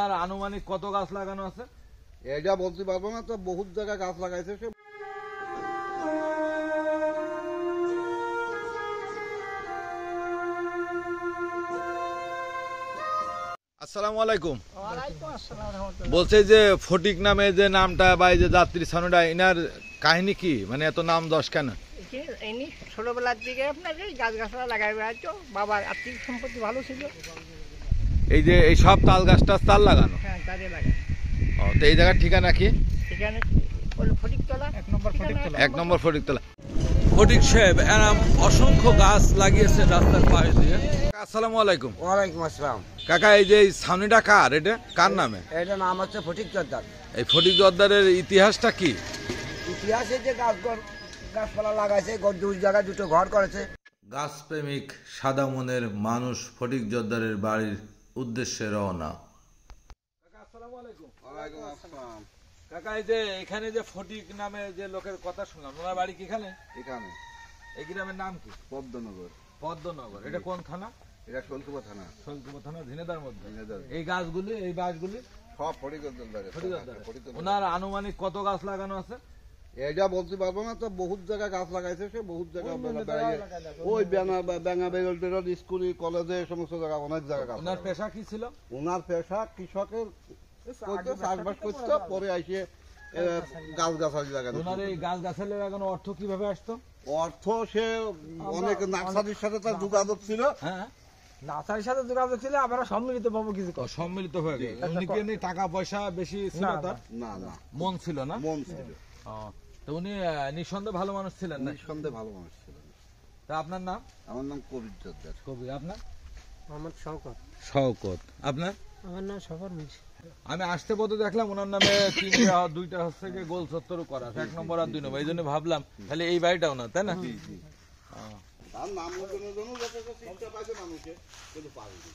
আর আনুমানিক কত গাছ লাগানো আছে এটা বলতে পারবো না, তো বহুত জায়গায় গাছ লাগাইছে সে। আসসালামু আলাইকুম। বলছে যে ফটিক নামে যে নামটা বা এই যে যাত্রী ছানুটা, এনার কাহিনী কি, মানে এত নাম দশ কেন? এমনি ছোটবেলার দিকে আপনার এই গাছ গাছরা লাগাই বেড়াচ্ছ, বাবার আর্থিক সম্পত্তি ভালো ছিল। এই যে এই সব তাল গাছটা তাল লাগানো। হ্যাঁ, কাজে লাগাই। ও, তো এই জায়গার ঠিকানা কি? সেখানে ফটিকতলা, 1 নম্বর ফটিকতলা। 1 নম্বর ফটিকতলা। ফটিক সাহেব এরম অসংখ্য গাছ লাগিয়েছেন রাস্তার পাশে দিয়ে। আসসালামু আলাইকুম। ওয়ালাইকুম আসসালাম। কাকা, এই যে ছাউনিটা কার, এটা কার নামে? এটা নাম হচ্ছে ফটিক জর্দার। এই ফটিক জর্দারের ইতিহাসটা কি? ইতিহাসে যে গাছপালা লাগাইছে, দুই জায়গায় দুটো ঘর করেছে। গাছপ্রেমিক সাদা মনের মানুষ ফটিক জর্দারের বাড়ির উদ্দেশ্যে রওনা। ওয়ালাইকুম আসসালাম। কাকা, এই যে এখানে যে ফটিক নামে যে লোকের কথা শুনলাম, ওনার বাড়ি কি এখানে? এখানে এই গ্রামের নাম কি? পদ্মনগর। পদ্মনগর। এটা কোন থানা? এটা শোলকুপা থানা। শোলকুপা থানা, ঝিনেদার মধ্যে। ঝিনেদার। এই গাছগুলি, এই বাঁশগুলি সব ফটিক জর্দার। ফটিক জর্দারের। ওনার আনুমানিক কত গাছ লাগানো আছে? এটা বলতে পারবো না, তো বহুত জায়গায় গাছ লাগাইছে সে। বহুত জায়গায় ওই ব্যাঙা বেগল টেরল স্কুল কলেজে সমস্ত জায়গা, অনেক জায়গায় গাছ। ওনার পেশা কি ছিল? ওনার পেশা কৃষকের চাষবাস করতো, পরে আইসে গাছ গাছালি লাগানো। ওনার এই গাছ গাছালি লাগানো অর্থ কিভাবে আসতো? অর্থ সে অনেক নার্সারির সাথে তার যোগাযোগ ছিল। হ্যাঁ, নার্সারির সাথে যোগাযোগ ছিল, আমরা সম্মিলিত পাবো কিছু। সম্মিলিত হয়ে গেল। উনি কি এমনি টাকা পয়সা বেশি ছিল তার? না না, মন ছিল না? মন ছিল। তো উনি নিঃসন্দেহে ভালো মানুষ ছিলেন না? নিঃসন্দেহে ভালো মানুষ ছিলেন। তা আপনার নাম? আমার নাম কবির জর্দার। কবি। আপনার? মোহাম্মদ শওকত। শওকত। আপনার? আমার নাম সফর মিস। আমি আসতে পথে দেখলাম ওনার নামে দুইটা হচ্ছে গিয়ে গোল চত্বর করা, 1 নম্বর আর 2 নম্বর। এই জন্য ভাবলাম তাহলে এই বাড়িটা ওনার, তাই না? তার নাম উল্টানোর জন্য যথেষ্ট চেষ্টা পাইছে মানুষে, কিন্তু পারেনি।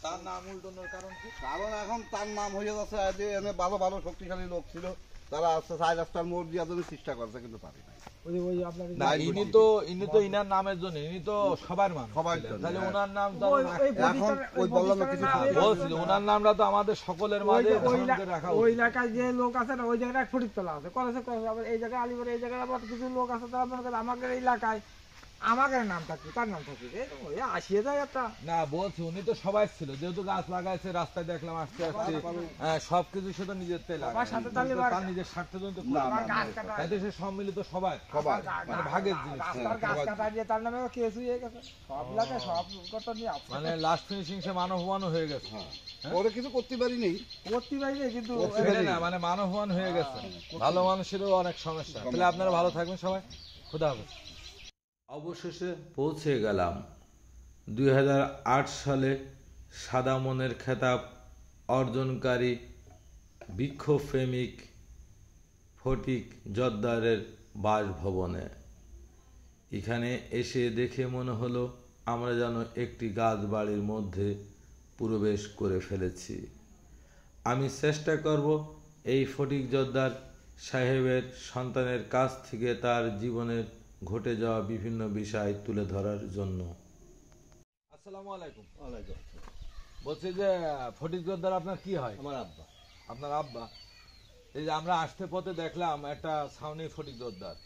তার নাম উল্টানোর কারণ কি? কারণ এখন তার নাম হয়ে যাচ্ছে যে এনে ভালো ভালো শক্তিশালী লোক ছিল, তারা আসছে 4 রাস্তার মোড় দিয়ে জন্য চেষ্টা করছে, কিন্তু পারে নাই। না, ইনি তো ইনার নামের জন্য, ইনি তো সবার মানুষ। সবার জন্য। তাহলে ওনার নাম তো এখন ওই বললাম না কিছু বলছিল, ওনার নামটা তো আমাদের সকলের মাঝে রাখা ওই উচিত। এলাকায় যে লোক আছে না, ওই জায়গায় ফটিকতলা আছে, কলেজে আবার এই জায়গায় আলিপুরে, এই জায়গায় আবার কিছু লোক আছে, তারা মনে করে আমাদের এলাকায় আমাদের নাম থাকবে, তার নাম থাকবে, আসিয়ে যায় একটা। না, বলছি উনি তো সবাই ছিল, যেহেতু গাছ লাগাইছে, রাস্তায় দেখলাম আসতে আসতে সবকিছু সে তো নিজের তেল তার নিজের স্বার্থের জন্য তো তাই তো সে সম্মিলিত সবাই মানে ভাগের জিনিস। গাছ কাটা দিয়ে তার নামে কেস হয়ে গেছে, সব এলাকায় সব কথা নিয়ে মানে লাস্ট ফিনিশিং সে মানবমান হয়ে গেছে। ওরা কিছু করতে পারিনি, করতে পারিনি, কিন্তু না মানে মানবমান হয়ে গেছে। ভালো মানুষেরও অনেক সমস্যা। তাহলে আপনারা ভালো থাকবেন সবাই। খুদা হাফেজ। অবশেষে পৌঁছে গেলাম 2008 সালে সাদা মনের খেতাব অর্জনকারী বৃক্ষপ্রেমিক ফটিক জর্দারের বাসভবনে। এখানে এসে দেখে মনে হলো আমরা যেন একটি গাছ বাড়ির মধ্যে প্রবেশ করে ফেলেছি। আমি চেষ্টা করব এই ফটিক জর্দার সাহেবের সন্তানের কাছ থেকে তার জীবনের ঘটে যাওয়া বিভিন্ন বিষয় তুলে ধরার জন্য। আসসালামু আলাইকুম। ওয়ালাইকুম। বলছি যে ফটিক জর্দার আপনার কি হয়? আমার আব্বা। আপনার আব্বা। এই যে আমরা আসতে পথে দেখলাম একটা ছাউনি ফটিক জর্দার,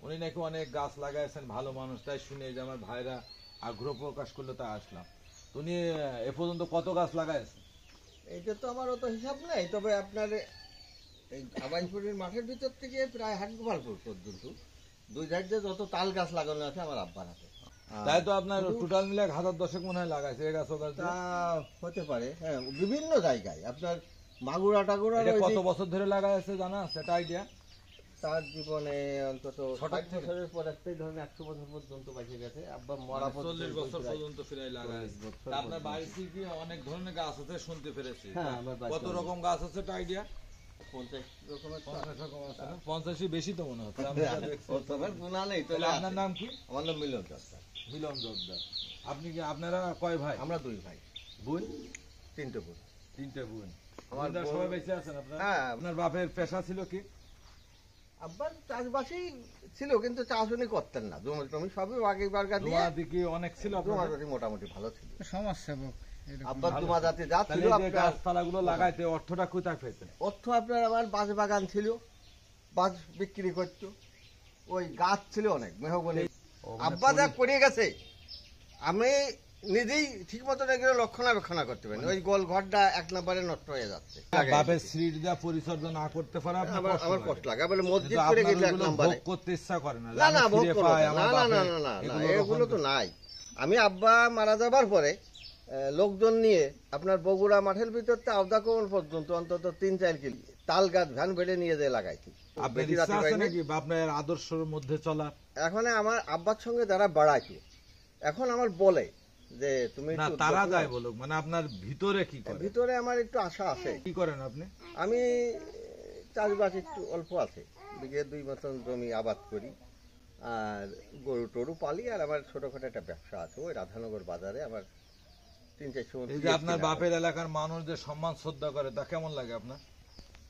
উনি নাকি অনেক গাছ লাগাইছেন, ভালো মানুষ, তাই শুনে যে আমার ভাইরা আগ্রহ প্রকাশ করলো, তাই আসলাম। উনি এ পর্যন্ত কত গাছ লাগাইছেন? এটা তো আমার অত হিসাব নেই, তবে আপনার এই আবাইপুরের মাঠের ভিতর থেকে প্রায় হাটগোপালপুর পর্যন্ত দুই সাইডে যত তাল গাছ লাগানো আছে আমার আব্বার হাতে। তাই তো আপনার টোটাল মিলে 1000-10 মনে হয় লাগাইছে এ গাছ ও গাছ। তা হতে পারে, হ্যাঁ, বিভিন্ন জায়গায় আপনার মাগুরা টাগুরা। কত বছর ধরে লাগাইছে জানা আছে একটা আইডিয়া? তার জীবনে অন্তত 60 বছরের পর একটাই ধরেন 100 বছর পর্যন্ত বেঁচে গেছে। আব্বা মরা 40 বছর পর্যন্ত ফিরাই লাগাইছে। আপনার বাড়িতে কি অনেক ধরনের গাছ আছে শুনতে পেরেছি? হ্যাঁ, আমার বাড়িতে কত রকম গাছ আছে একটা আইডিয়া? 50 রকমের। 50 রকম আছে না? 50ই বেশি তো মনে হচ্ছে। তোমার গুণা নেই। তাহলে আপনার নাম কি? আমার নাম মিলন জর্দার। মিলন জর্দার। আপনি কি, আপনারা কয় ভাই? আমরা 2 ভাই, বোন? 3টে বোন। 3টে বোন। আমার আপনারা সবাই বেঁচে আছেন? আপনারা? হ্যাঁ। আপনার বাপের পেশা ছিল কি? আব্বার চাষবাসই ছিল, কিন্তু চাষ উনি করতেন না। জমি টমি সবই আগে বারগা দিয়ে। জমাদি কি অনেক ছিল? জমাদি মোটামুটি ভালো ছিল। সমাজসেবক আব্বার দুমা জাতি যা তাহলে ছিল এই যে আপনার গাছপালাগুলো লাগাইতে অর্থটা কোথায় পেতেন? অর্থ আপনার আমার বাঁশ বাগান ছিল, বাঁশ বিক্রি করতো, ওই গাছ ছিল অনেক মেহগনি। আব্বা যা করে গেছে আমি নিজেই ঠিক মতো এগুলো রক্ষণাবেক্ষণা করতে পারি, ওই গোল ঘরটা 1 নম্বরে নষ্ট হয়ে যাচ্ছে। বাপের স্মৃতি যা পরিচর্যা না করতে পারে আপনার আমার কষ্ট লাগে, বলে মসজিদ কিন্তু করে আপনার গেলে 1 ওগুলো নম্বরে। ভোগ করতে ইচ্ছা করে না, না আমি না ভোগ ফিরে করবো পাই না, আমার না না বাপের, না না, এগুলো এগুলো তো রক্ষণ নাই। আমি আব্বা মারা যাবার পরে লোকজন নিয়ে আপনার বগুড়া মাঠের ভিতরতে আওদাকমন পর্যন্ত অন্তত 3-4 কিলো তাল গাছ ভ্যান ভেড়ে নিয়ে যেয়ে লাগাইছি। আপনার বেশি ইচ্ছা রাতে আছে পাইনি। নাকি বা আপনার আদর্শের মধ্যে চলা? এখন আমার আব্বার সঙ্গে যারা বাড়াইছে এখন আমার বলে যে তুমি না একটু তারা যত্ন যায় নাও। বলুক, মানে আপনার ভিতরে কি করে, ভিতরে আমার একটু আশা আছে। কি করেন আপনি? আমি চাষবাস একটু অল্প আছে, 1-2 মতন জমি আবাদ করি, আর গরু টরু পালি, আর আমার ছোটখাটো একটা ব্যবসা আছে ওই রাধানগর বাজারে। আমার 3-4 এই যে আপনার বাপের এলাকার মানুষ যে সম্মান শ্রদ্ধা করে তা কেমন লাগে আপনার?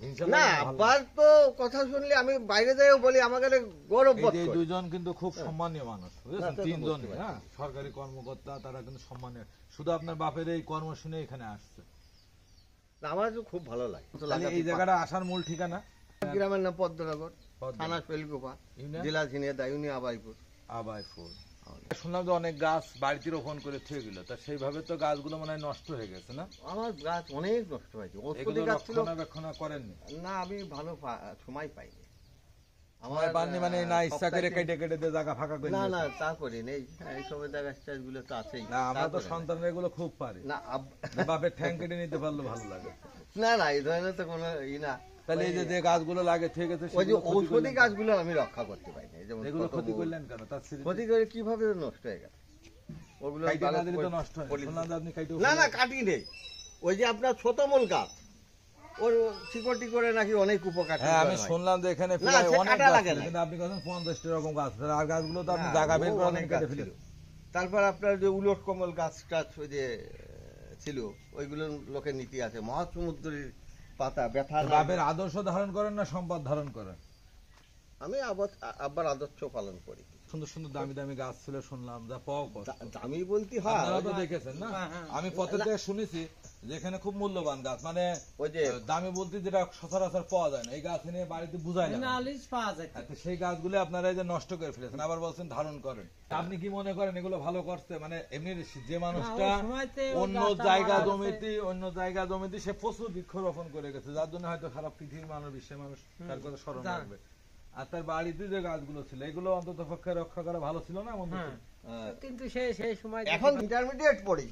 হিংসা না লাগে? ভালো আব্বার তো কথা শুনলে আমি বাইরে যাইও বলি আমাকে গৌরব লাগে? বোধ এই যে করি। দুজন কিন্তু খুব সম্মানীয় মানুষ, বুঝেছেন? তা তো 3 জন, বুঝতে পারছি। হ্যাঁ, সরকারি কর্মকর্তা, তারা কিন্তু সম্মানীয়। শুধু আপনার বাপের এই কর্ম শুনে এখানে আসছে। না, আমার তো খুব ভালো লাগে। তাহলে এই জায়গাটা আসার মূল ঠিকানা গ্রামের নাম পদ্মনগর, পদ্মনগর। থানা শৈলকুপা, ইউনিয়ন? জেলা ঝিনাইদহ, ইউনিয়ন আবাইপুর। আবাইপুর। শুনলাম যে অনেক গাছ বাড়িতে রোপণ করে থুয়ে গেল, তা সেইভাবে তো গাছগুলো মনে হয় নষ্ট হয়ে গেছে না? আমার গাছ অনেক নষ্ট হয়েছে, এগুলো ওষুধি গাছ ছিল। রক্ষণাবেক্ষণ করেননি? না আমি ভালো সময় পাইনি। আমার পাননি মানে না ইচ্ছা করে সপ্তাহে- কেটে কেটে দিয়ে জায়গা ফাঁকা করে না না দিয়েছেন? তা করি নেই, এইসব গাছ টাছ গুলো তো আছেই। না আমরা তা তো করি না। সন্তানরা এগুলো খুব পারি, না যে বাপের ঠ্যাং কেটে নিতে পারলে ভালো লাগে। না না এই ধরনের তো কোনো না। তাহলে এই যে যে গাছগুলো লাগে ঠিক আছে, ওই যে সেগুলো ক্ষতি ঔষধি করলেন কেন? গাছগুলো আমি রক্ষা করতে পারি না, যেমন এগুলো কত ক্ষতি বউ। করলেন কেন? তার স্মৃতি ক্ষতি করে কিভাবে নষ্ট হয়ে গেল ওগুলো কাইটে না দিলে তো balance নষ্ট হয়। পলি- শুনলাম যে আপনি কাইটে না না কাটি নেই, ওই যে আপনার ছোটমূল গাছ ওর শিকড়টি করে নাকি অনেক উপকার। হ্যাঁ আমি শুনলাম যে এখানে না, প্রায় সে অনেক কাটা গাছ লাগে ছিল, না। কিন্তু আপনি কথা 50টা রকম গাছ আছে, আর গাছগুলো তো আপনি না, জায়গা বের ও করে অনেক কেটে গাছ ফেলেন। ছিল। তারপর আপনার যে উলট কমল গাছ টাছ ওই যে ছিল ওইগুলো লোকের নীতি আছে, মহাসমুদ্রের পাতা ব্যথা না- বাপের আদর্শ ধারণ করেন না সম্পদ ধারণ করেন? আমি আব্বার আদর্শ পালন করি। সুন্দর সুন্দর দামি দামি গাছ ছিল শুনলাম, যা পাওয়া কষ্ট। দামি বলতে হয় আপনারা তো দেখেছেন না? আমি পথে থেকে শুনেছি যে এখানে খুব মূল্যবান গাছ, মানে ওই যে দামি বলতে যেটা সচরাচর পাওয়া যায় না, এই গাছ এনে বাড়িতে বুঝায় না। হ্যাঁ, তো সেই গাছগুলো আপনারা এই যে নষ্ট করে ফেলেছেন, আবার বলছেন ধারণ করেন। আপনি কি মনে করেন এগুলো ভালো করছে? মানে এমনি যে মানুষটা অন্য জায়গা জমিতে সে প্রচুর বৃক্ষরোপণ করে গেছে, যার জন্য হয়তো সারা পৃথিবীর মানুষ, বিশ্বের মানুষ তার কথা স্মরণ রাখবে। আর তার বাড়িতে যে গাছগুলো ছিল এগুলো অন্তত পক্ষে রক্ষা করা ভালো ছিল না? মন্দ ছিল? কিন্তু সেই সময় এখন ইন্টারমিডিয়েট পড়ি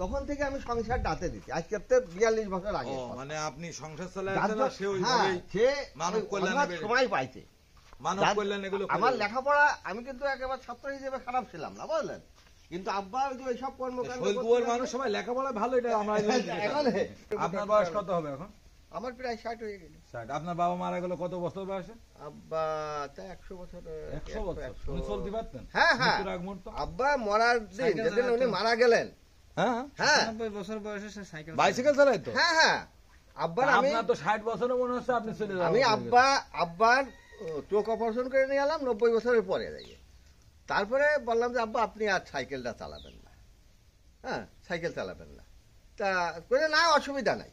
তখন থেকে আমি সংসার ডাতে দিচ্ছি, আজকে 42 বছর আগে। ও, মানে আপনি সংসার চালাচ্ছেন যার না, জন্য- সে হ্যাঁ, ওইভাবেই সে মানব কল্যাণে অনেক বেড়ে- সময় পাইছে। মানব যার- কল্যাণ এগুলো করে। আমার লেখাপড়া আমি কিন্তু একেবারে ছাত্র হিসেবে খারাপ ছিলাম না, বুঝলেন, কিন্তু আব্বা ওই যে ওইসব কর্মকাণ্ড শৈলকুপার করতে- মানুষ সবাই লেখাপড়া ভালো, এটা আমরা এখন আপনার বয়স কত হবে এখন? আমার প্রায় 60 হয়ে গেল। 60। আপনার বাবা মারা গেল কত বছর বয়সে? আব্বা তা 100 বছর 100 বছর। উনি চলতে পারতেন? হ্যাঁ হ্যাঁ, মৃত্যুর আগ মুহূর্ত? আব্বা মরার দিন যেদিন উনি মারা গেলেন, হ্যাঁ হ্যাঁ 90 বছর বয়সে সে সাইকেল বাইসাইকেল চালাইতো? হ্যাঁ হ্যাঁ, আব্বার আমি আপনার তো 60 বছরও মনে হচ্ছে আপনি চলে যাবেন। আমি আব্বার চোখ অপারেশন করে নিয়ে এলাম 90 বছরের পরে যাইয়ে। তারপরে বললাম যে আব্বা আপনি আর সাইকেলটা চালাবেন না, হ্যাঁ সাইকেল চালাবেন না। তা করে না, অসুবিধা নাই।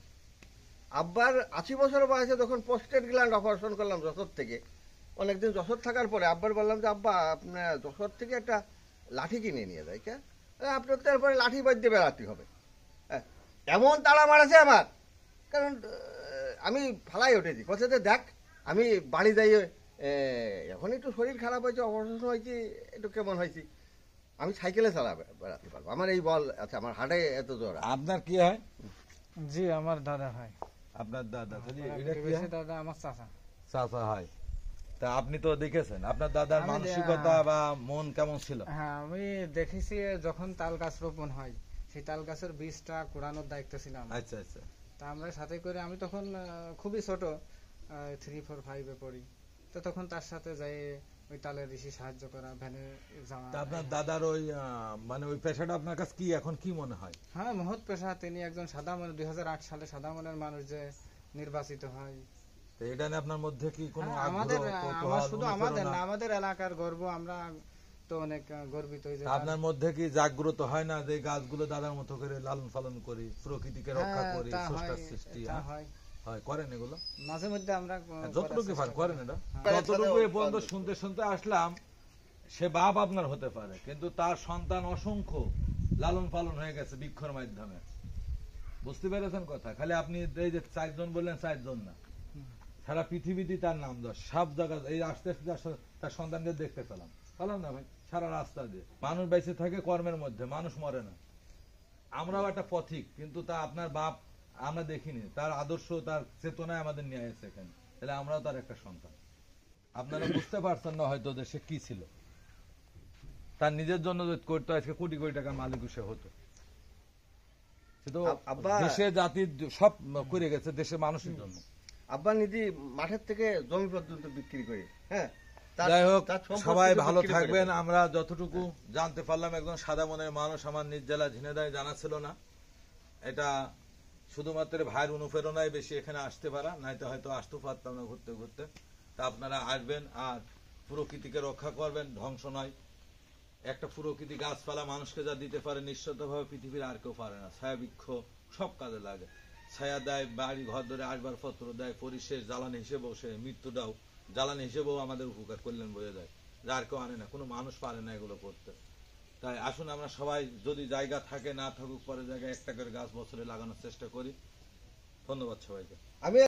আব্বার 80 বছর বয়সে যখন পোস্টেড গ্ল্যান্ড অপারেশন করলাম যশোর থেকে, অনেকদিন যশোর থাকার পরে আব্বার বললাম যে আব্বা আপনার যশোর থেকে একটা লাঠি কিনে নিয়ে যায়, কে আপনার তো এরপরে লাঠি বাদ দিয়ে বেড়াতে হবে। হ্যাঁ, এমন তাড়া মারাছে আমার, কারণ আমি ফালাই উঠেছি, কথা যে দেখ আমি বাড়ি যাই, এখন একটু শরীর খারাপ হয়েছে, অপারেশন হয়েছে, একটু কেমন হয়েছি, আমি সাইকেলে বেড়াতে পারবো, আমার এই বল আছে, আমার হাটে এত জোর আছে। আপনার কি হয়? জি আমার দাদা হয়, আপনার দাদা। তাহলে এটা কি হয়? দাদা আমার চাচা। চাচা হয়। তা আপনি তো দেখেছেন আপনার দাদার আমি মানসিকতা বা মন কেমন ছিল? হ্যাঁ আমি দেখেছি যখন তাল গাছ রোপণ হয় সেই তাল গাছের বীজটা কুড়ানোর দায়িত্ব ছিল আমার। আচ্ছা আচ্ছা। তা আমরা সাথে করে, আমি তখন খুবই ছোট, 3, 4, 5-এ পড়ি, তো তখন তার সাথে যাই ওই তালের ঋষি সাহায্য করা, ভ্যানে যাওয়া। তা আপনার দাদার ওই মানে ওই পেশাটা আপনার কাছে কি এখন কি মনে হয়? হ্যাঁ মহৎ পেশা, তিনি একজন সাদা মনের, 2008 সালে সাদা মনের মানুষ যে নির্বাচিত হয়। তো এটা নিয়ে আপনার মধ্যে কি কোনো হ্যাঁ, আগ্রহ, আমাদের কৌতূহল, আমার শুধু আমাদের অনুপ্রেরণা? না, আমাদের এলাকার গর্ব। আমরা তো অনেক গর্বিত হয়েছে। তা আপনার মধ্যে কি জাগ্রত হয় না যে এই গাছগুলো দাদার মতো করে লালন পালন করি, প্রকৃতিকে রক্ষা হ্যাঁ, করি, তা হয়, স্রষ্টার সৃষ্টি, তা হ্যাঁ? হয়। হয়, করেন এগুলো? মাঝে মধ্যে আমরা যতটুকু পারেন করেন এটা। হ্যাঁ। যতটুকু এ পর্যন্ত শুনতে শুনতে আসলাম, সে বাপ আপনার হতে পারে, কিন্তু তার সন্তান অসংখ্য লালন পালন হয়ে গেছে বৃক্ষর মাধ্যমে। বুঝতে পেরেছেন কথা? খালি আপনি এই যে 4 জন বললেন, 4 জন না, সারা পৃথিবীতে তার নাম দশ, সব জায়গায় এই আস্তে আস্তে তার সন্তানকে দেখতে পেলাম না ভাই, সারা রাস্তা দিয়ে। মানুষ বেঁচে থাকে কর্মের মধ্যে, মানুষ মরে না। আমরাও একটা পথিক, কিন্তু তা আপনার বাপ আমরা দেখিনি, তার আদর্শ তার চেতনায় আমাদের নিয়ে এসেছে এখানে, তাহলে আমরাও তার একটা সন্তান। আপনারা বুঝতে পারছেন না হয়তো যে সে কি ছিল, তার নিজের জন্য যদি করতো আজকে কোটি কোটি টাকার মালিক সে হতো। সে তো আব্বা, দেশে জাতির সব করে গেছে দেশের মানুষের জন্য। আব্বা নিজে মাঠের থেকে জমি পর্যন্ত বিক্রি করে, হ্যাঁ, যাই হোক, তার সম্পত্তি সবাই তো ভালো বিক্রি করে থাকবেন। দেয়। আমরা যতটুকু জানতে পারলাম, একজন সাদা মনের মানুষ আমার নিজ জেলা ঝিনাইদহে জানা ছিল না। এটা শুধুমাত্র ভাইয়ের অনুপ্রেরণায় বেশি এখানে আসতে পারা, নাইতো হয়তো আসতে পারতাম না ঘুরতে ঘুরতে। তা আপনারা আসবেন আর প্রকৃতিকে রক্ষা করবেন, ধ্বংস নয়। একটা প্রকৃতি গাছপালা মানুষকে যা দিতে পারে নিঃস্বার্থভাবে পৃথিবীর আর কেউ পারে না। ছায়া বৃক্ষ সব কাজে লাগে, ছায়া দেয়, বাড়ি ঘর ধরে আসবাবপত্র দেয়, পরিশেষ জ্বালানি হিসেবেও সে মৃত্যুটাও জ্বালানি হিসেবেও আমাদের উপকার করলেন বয়ে যায়, যার কেউ আনে না, কোনো মানুষ পারে না এগুলো করতে। তাই আসুন আমরা সবাই, যদি জায়গা থাকে না থাকুক, পরে জায়গায় একটা করে গাছ বছরে লাগানোর চেষ্টা করি। ধন্যবাদ সবাইকে। আমি